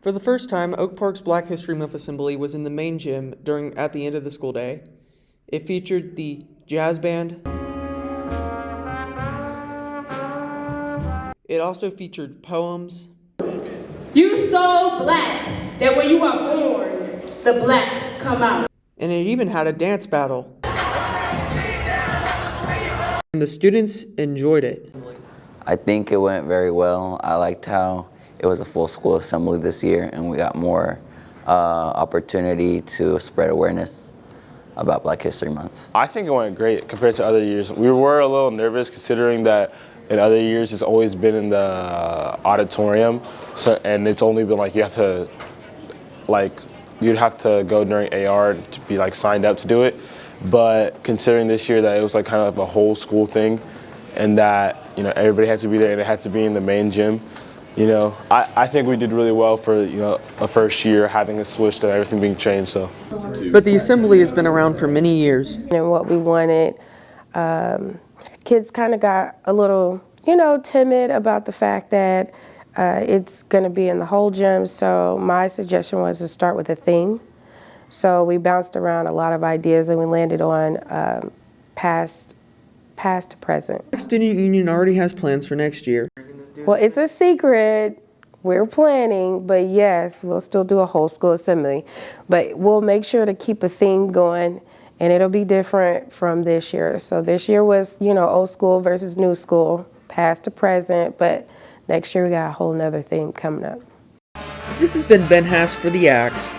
For the first time, Oak Park's Black History Month Assembly was in the main gym at the end of the school day. It featured the jazz band. It also featured poems. You so black that when you are born, the black come out. And it even had a dance battle. And the students enjoyed it. I think it went very well. I liked how it was a full school assembly this year, and we got more opportunity to spread awareness about Black History Month. I think it went great compared to other years. We were a little nervous considering that in other years it's always been in the auditorium, and it's only been like you'd have to go during AR to be like signed up to do it. But considering this year that it was like kind of a whole school thing, and that everybody had to be there and it had to be in the main gym, I think we did really well for a first year having a switch and everything being changed. So. But the assembly has been around for many years. And what we wanted, kids kind of got a little, timid about the fact that it's going to be in the whole gym. So my suggestion was to start with a theme. So we bounced around a lot of ideas and we landed on past to present. Student Union already has plans for next year. Well, it's a secret. We're planning, but yes, we'll still do a whole school assembly. But we'll make sure to keep a theme going, and it'll be different from this year. So this year was, old school versus new school, past to present, but next year we got a whole nother theme coming up. This has been Ben Hass for the Axe.